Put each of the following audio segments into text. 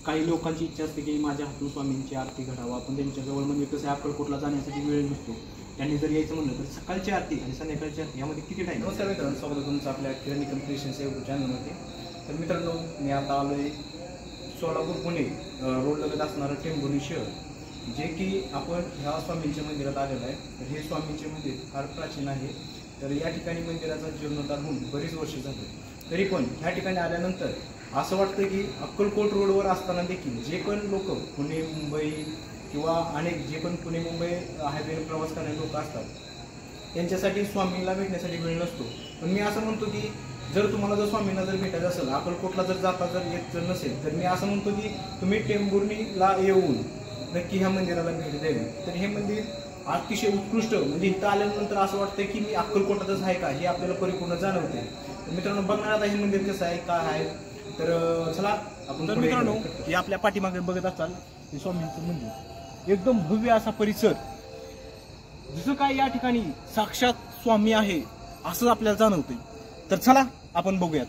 काही लोकांची इच्छा असते की माझ्या हातून स्वामींची आरती घडावा, पण त्यांच्याजवळ म्हणजे कसं अक्कलकोटला जाण्यासाठी वेळ नसतो. त्यांनी जर यायचं म्हणलं तर सकाळची आरती आणि संध्याकाळची आरती यामध्ये किती टाईम? नमस्कार मित्रांनो, स्वागत आहे तुमचं आपल्या किरण क्रिएशन्स या चॅनलमध्ये. तर मित्रांनो, मी आता आलो आहे सोलापूर पुणे रोड लगत असणारं टेंभुर्णी शहर, जे की आपण ह्या स्वामींच्या मंदिरात आलेलं आहे. तर हे स्वामींचे मंदिर फार प्राचीन आहे. तर या ठिकाणी मंदिराचा जीर्णोद्धार होऊन बरीच वर्ष झाली. तरी पण ह्या ठिकाणी आल्यानंतर असं वाटतं की अक्कलकोट रोडवर असताना देखील जे पण लोक पुणे मुंबई किंवा अनेक जे पण पुणे मुंबई हायवेवर प्रवास करणारे लोक असतात त्यांच्यासाठी स्वामींना भेटण्यासाठी वेळ नसतो. पण मी असं म्हणतो की जर तुम्हाला जर स्वामींना जर भेटायचं असेल, अक्कलकोटला जर जाता जर येत जर नसेल, तर मी असं म्हणतो की तुम्ही टेंभुर्णीला येऊन नक्की ह्या मंदिराला भेट द्यावी. तर हे मंदिर अतिशय उत्कृष्ट, म्हणजे इथं आल्यानंतर असं वाटतं की मी अक्कलकोटातच आहे का हे आपल्याला परिपूर्ण जाणवते. तर मित्रांनो, बघणार आता हे मंदिर कसं आहे, काय आहे. तर चला आपण. तर मित्रांनो, हे आपल्या पाठीमागे बघत असाल हे स्वामींचं मंदिर, एकदम भव्य असा परिसर, जसं काय या ठिकाणी साक्षात स्वामी आहे असं आपल्याला जाणवतंय. तर चला आपण बघूयात.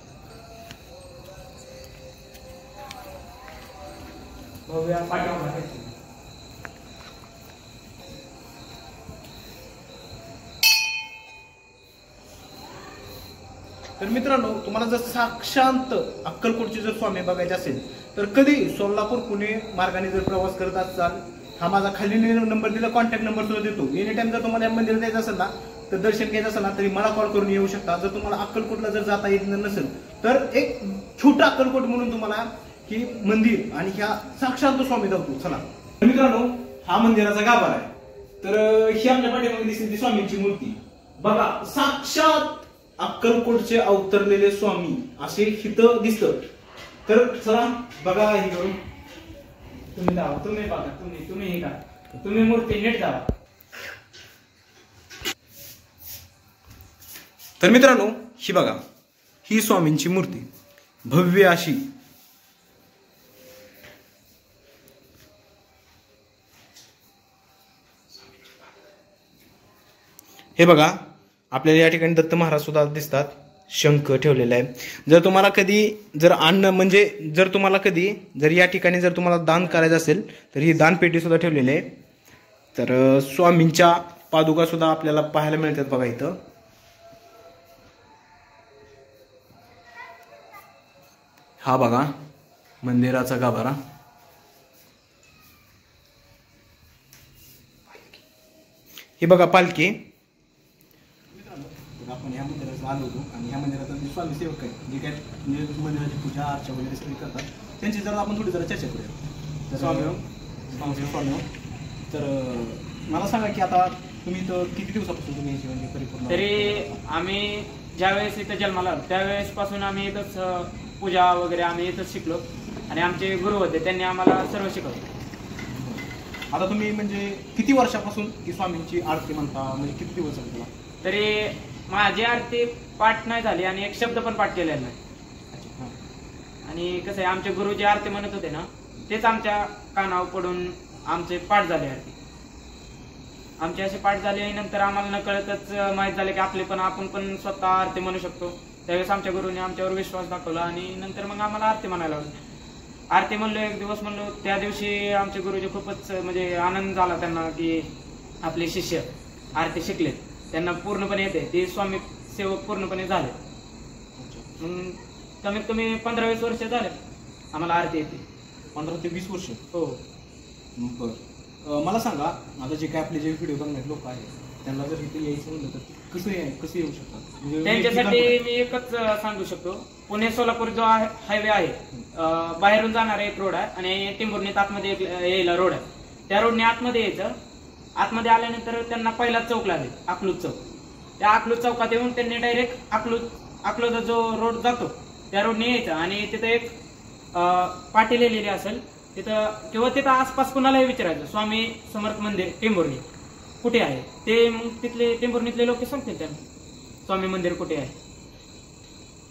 तर मित्रांनो, तुम्हाला जर साक्षात अक्कलकोटचे जर स्वामी बघायचे असेल तर कधी सोलापूर पुणे मार्गाने जर प्रवास करत असाल, हा माझा खाली नंबर दिला, कॉन्टॅक्ट नंबर सुद्धा देतो. एनी टाइम जर तुम्हाला या मंदिरात यायचं असेल ना, तर दर्शन घ्यायचं असेल ना, तरी मला कॉल करून येऊ शकता. जर तुम्हाला अक्कलकोटला जर जाता येत नसेल तर एक छोटा अक्कलकोट म्हणून तुम्हाला ही मंदिर आणि ह्या साक्षात स्वामी दाखवतो. चला मित्रांनो, हा मंदिराचा गाभारा आहे. तर ही आमच्या पाठीमागे दिसते ती स्वामींची मूर्ती बघा, साक्षात अक्कलकोटचे अवतरलेले स्वामी असे हिथं दिसतं. तर चला बघा हे करून. तुम्ही जावा, तुम्ही बघा, तुम्ही हे का, तुम्ही मूर्ती नीट जावा. तर मित्रांनो, ही बघा, ही स्वामींची मूर्ती भव्य अशी. हे बघा, आपल्याला या ठिकाणी दत्त महाराज सुद्धा दिसतात, शंख ठेवलेला आहे. जर तुम्हाला कधी जर अन्न म्हणजे जर तुम्हाला कधी जर या ठिकाणी जर तुम्हाला दान करायचं असेल तर ही दानपेटी सुद्धा ठेवलेली आहे. तर स्वामींच्या पादुका सुद्धा आपल्याला पाहायला मिळतात बघा इथं. हा बघा मंदिराचा गाभारा. हे बघा पालखी. आपण ह्या मंदिरात आलो होतो आणि ह्या मंदिरात जे स्वामी सेवक आहेत, जे काय मंदिराची पूजा अर्चा वगैरे सगळी करतात, त्यांची जरा आपण थोडी जरा चर्चा करूया. तर स्वामी, तर मला सांगा की आता तुम्ही तर किती दिवसापासून तुम्ही याची म्हणजे परिपूर्ण? तरी आम्ही ज्यावेळेस इथं जन्माला आलो त्यावेळेस पासून आम्ही इथंच पूजा वगैरे आम्ही इथंच शिकलो आणि आमचे गुरु होते, त्यांनी आम्हाला सर्व शिकवलं. आता तुम्ही म्हणजे किती वर्षापासून की स्वामींची आरती म्हणता, म्हणजे किती दिवस झाले तुला? तरी माझी आरती पाठ नाही झाली आणि एक शब्द पण पाठ केलेला नाही. आणि कसं आहे, आमचे गुरु जे आरती म्हणत होते ना, तेच आमच्या कानावर पडून आमचे पाठ झाले. आरती आमचे असे पाठ झाले. नंतर आम्हाला नकळतच माहीत झालं की आपण पण स्वतः आरती म्हणू शकतो. त्यावेळेस आमच्या गुरुने आमच्यावर विश्वास दाखवला आणि नंतर मग आम्हाला आरती म्हणायला लागली. आरती म्हणलो, एक दिवस म्हणलो, त्या दिवशी आमचे गुरुजी खूपच म्हणजे आनंद झाला त्यांना की आपले शिष्य आरती शिकलेत, त्यांना पूर्णपणे येते, ते स्वामी सेवक पूर्णपणे झाले. मग कमीत कमी 15-20 वर्ष झाले आम्हाला आरती येते. 15 ते 20 वर्ष? हो. बरं, मला सांगा, आता जे काय आपले जे व्हिडिओ बघणारे लोक आहेत त्यांना जर इथे यायचं म्हणलं तर कसं येऊ शकतात? म्हणजे त्यांच्यासाठी मी एकच सांगू शकतो, पुणे सोलापूर जो हायवे आहे, बाहेरून जाणारा एक रोड आहे आणि टेंभुर्णीत आतमध्ये यायला रोड आहे. त्या रोडने आतमध्ये यायचं. आतमध्ये आल्यानंतर त्यांना पहिला चौक लागेल, अकलूज चौक. त्या अकलूज चौकात येऊन त्यांनी डायरेक्ट अकलूजचा जो रोड जातो त्या रोडने यायचं आणि तिथं एक पाटी लिहिलेली असेल तिथं, किंवा तिथं आसपास कुणालाही विचारायचं स्वामी समर्थ मंदिर टेंभुर्णी कुठे आहे, ते मग तिथले टेंभुर्णीतले लोक सांगतील त्यांना स्वामी मंदिर कुठे आहे.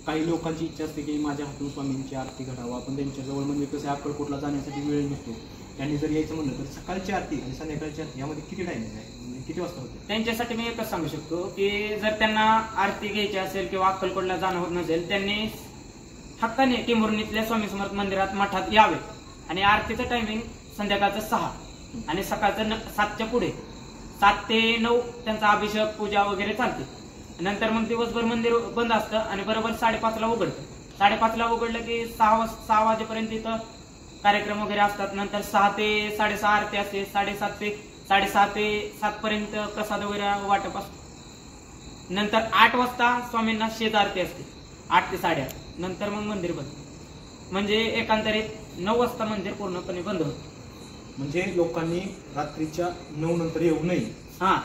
काही लोकांची इच्छा असते की माझ्या हातून स्वामींची आरती घडावा, पण त्यांच्याजवळ म्हणजे कसं अक्कलकोटला जाण्यासाठी वेळ नसतो. त्यांनी जर यायचं म्हणलं तर सकाळची आरती आणि संध्याकाळची आरती यामध्ये किती टाइमिंग आहे, म्हणजे किती वाजता होते? त्यांच्यासाठी मी एकच सांगू शकतो की जर त्यांना आरती घ्यायची असेल किंवा अक्कलकोटला जाणं होत नसेल, त्यांनी हक्काने टेंभुर्णीतल्या स्वामी समर्थ मंदिरात मठात यावे आणि आरतीचं टायमिंग संध्याकाळचं 6 आणि सकाळचं 7च्या पुढे 7 ते 9 त्यांचा अभिषेक पूजा वगैरे चालते। नंतर मग दिवसभर मंदिर बंद असतं आणि बरोबर 5:30ला उघडतं। 5:30ला उघडलं की 6 वाजेपर्यंत इथं कार्यक्रम वगैरे असतात। नंतर 6 ते 6:30 आरती असते। 6:30 ते 7 पर्यंत प्रसाद वगैरे वाटप असतं। नंतर 8 वाजता स्वामींना शेज आरती असते, 8 ते 8:30। नंतर मग मंदिर बंद, म्हणजे एकंदरीत 9 वाजता मंदिर पूर्णपणे बंद होतं। म्हणजे लोकांनी रात्रीच्या 9 नंतर येऊ नये। हा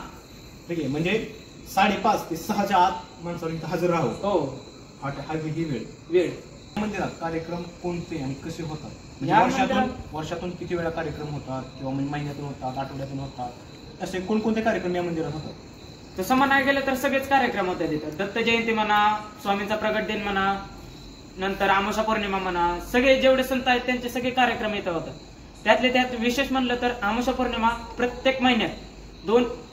ठीक आहे, म्हणजे 5:30 ते 6च्या आत माणसाला इथं हजर राहावं, हो हा ही वेळ। मंदिरात कार्यक्रम कोणते आणि कसे होतात? म्हणजे या वर्षातून किती वेळा कार्यक्रम होतात, किंवा म्हणजे महिन्यातून होतात, आठवड्यातून होतात, असे कोणकोणते कार्यक्रम या मंदिरात होतात? तसं म्हणायला गेलं तर सगळेच कार्यक्रम होतात तिथं। दत्त जयंती म्हणा, स्वामींचा प्रगट दिन म्हणा, नंतर आमोशा पौर्णिमा म्हणा, सगळे जेवढे संत आहेत त्यांचे सगळे कार्यक्रम इथं होतात। त्यातले त्यात विशेष म्हणलं तर आमोशा पौर्णिमा प्रत्येक महिन्यात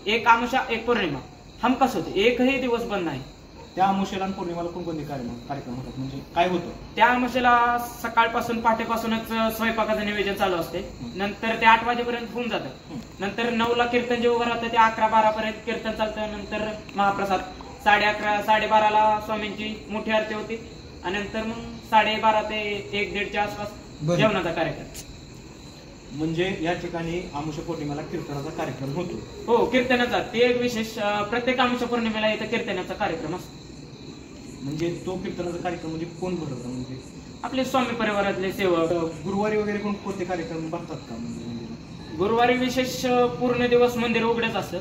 एक आमोशा एक पौर्णिमा हमखास होते, एकही दिवस बंद नाही। त्या आमोशेला आणि पौर्णिमाला कोणकोणते कार्यक्रम होतात, म्हणजे काय होतं? त्या आमोशेला सकाळपासून पहाटेपासूनच स्वयंपाकाचं नियोजन चालू असते। नंतर ते 8 वाजेपर्यंत होऊन जातं। नंतर 9ला कीर्तन जे उभं राहतं ते 11-12 पर्यंत कीर्तन चालतं। नंतर महाप्रसाद 11:30-12:30ला स्वामींची मोठी आरती होती आणि नंतर मग 12:30 ते 1-1:30च्या आसपास जेवणाचा कार्यक्रम। म्हणजे या ठिकाणी आमोशा पौर्णिमेला कीर्तनाचा कार्यक्रम होतो? हो, कीर्तनाचा ते एक विशेष, प्रत्येक आमोशा पौर्णिमेला इथं कीर्तनाचा कार्यक्रम असतो। म्हणजे तो कीर्तनाचा कार्यक्रम म्हणजे कोण भरवतं? म्हणजे आपले स्वामी परिवारातले सेवक। गुरुवारी वगैरे कोणते कार्यक्रम भरतात का म्हणजे? गुरुवारी विशेष पूर्ण दिवस मंदिर उघडच असतं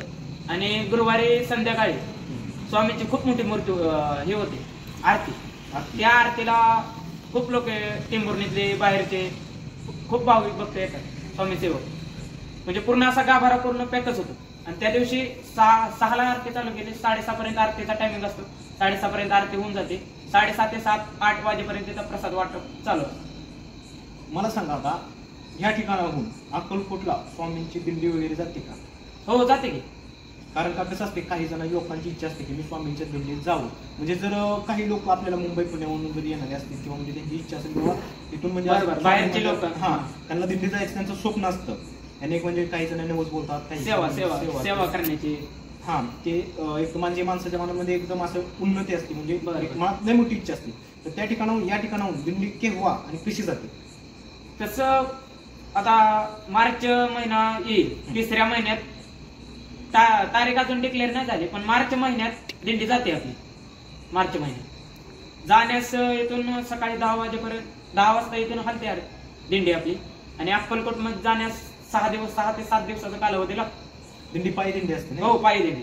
आणि गुरुवारी संध्याकाळी स्वामींची खूप मोठी मूर्ती हे होते आरती। त्या आरतीला खूप लोक टेंभुर्णीतले बाहेरचे खूप भाविक भक्त येतात, स्वामी सेवक। म्हणजे पूर्ण असा गाभारा पूर्ण पॅकच होतो। आणि त्या दिवशी 6ला आरती चालू केली, 6:30 पर्यंत आरतीचा टायमिंग असतो। 6:30 पर्यंत आरती होऊन जाते। 6:30 ते 7-8 वाजेपर्यंत त्याचा प्रसाद वाटप चालू असतो। मला सांगा, आता या ठिकाणाहून अक्कलकोटला स्वामींची दिंडी वगैरे जाते का? हो, जाते की। कारण का कसं असते, काही जण लोकांची इच्छा असते की मी स्वामींच्या दिंडीत जावं। म्हणजे जर काही लोक आपल्याला मुंबई पुण्याहून जर येणारे असतील, किंवा म्हणजे त्यांची इच्छा असेल किंवा तिथून म्हणजे बाहेरचे लोक, त्यांना दिंडी जायचं त्यांचं स्वप्न असतं। अनेक म्हणजे काही जण नवस बोलतात, काही सेवा करण्याची। हा, ते एक म्हणजे माणसाच्या मनामध्ये एकदम असं उन्नती असते, म्हणजे मनात लय मोठी इच्छा असते। तर त्या ठिकाणाहून या ठिकाणाहून दिंडी केव्हा आणि कशी जाते? तसं आता मार्च महिना येईल, 3ऱ्या महिन्यात तारीख अजून डिक्लेअर नाही झाली, पण मार्च महिन्यात दिंडी जाते आपली। मार्च महिन्यात जाण्यास इथून सकाळी 10 वाजता इथून हलते दिंडी आपली। आणि अक्कलकोट मध्ये जाण्यास 6 ते 7 दिवसाचा कालावधी लागतो। दिंडी पायी दिंडी असते? हो, पायी दिंडी।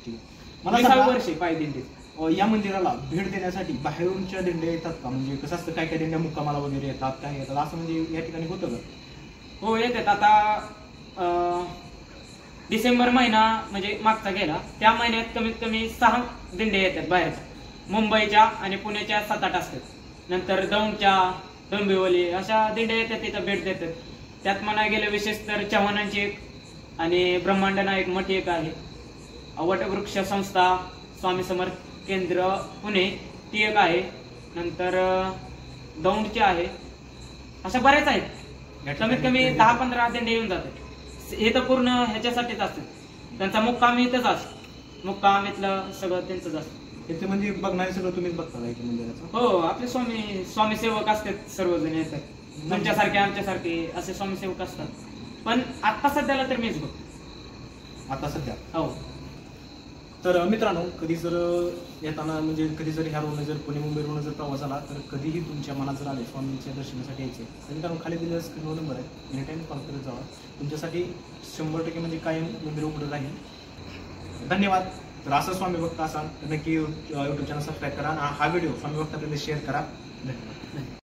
ठीक आहे, मला 20 वर्षे पायी दिंडी। या मंदिराला भेट देण्यासाठी बाहेरूनच्या दिंड्या येतात का? म्हणजे कसं असतं, काय काय दिंड्या मुक्कामाला वगैरे येतात, काय येतात, असं म्हणजे या ठिकाणी होतं का? हो, येतात। आता डिसेंबर महिना म्हणजे मागचा गेला, त्या महिन्यात कमीत कमी 6 दिंड्या येतात बाहेरच्या, मुंबईच्या आणि पुण्याच्या 7-8 असतात। नंतर दौंडच्या, डोंबिवली अशा दिंड्या येतात, तिथं भेट देतात। त्यात म्हणायला गेलं विशेष तर चव्हाणांची एक आणि ब्रह्मांड नायक मठ एक आहे, वटवृक्ष संस्था स्वामी समर्थ केंद्र पुणे ती एक आहे, नंतर दौंडची आहे, अशा बऱ्याच आहेत। कमीत कमी 10-15 दिंडे येऊन जातात। हे तर पूर्ण ह्याच्यासाठीच असतं, त्यांचा मुक्काम इथंच असतो, मुक्काम इथलं सगळं त्यांचंच असतं। इथे म्हणजे बघणारे सगळं तुम्हीच बघता का इथे मंदिराचं? हो, आपले स्वामी सेवक असतात, सर्वजण येतात, तुमच्यासारखे आमच्यासारखे असे स्वामी सेवक असतात। पण आता सध्याला तर मीच बघ आता सध्या। हो। तर मित्रांनो, कधी जर येताना म्हणजे कधी जर ह्या रोडने जर पुणे मुंबई रोडने जर प्रवास आला, तर कधीही तुमच्या मनात जर आले स्वामींच्या दर्शनासाठी यायचे, तर मित्रांनो खाली दिलेला स्क्रीनवर नंबर आहे, एनी टाइम कॉल करत जावा। तुमच्यासाठी 100% म्हणजे कायम मंदिर उघडं राहील। धन्यवाद। तर असं स्वामी भक्त असाल तर नक्की यूट्यूब चॅनल सबस्क्राईब करा आणि हा व्हिडिओ स्वामी भक्तापर्यंत शेअर करा। धन्यवाद।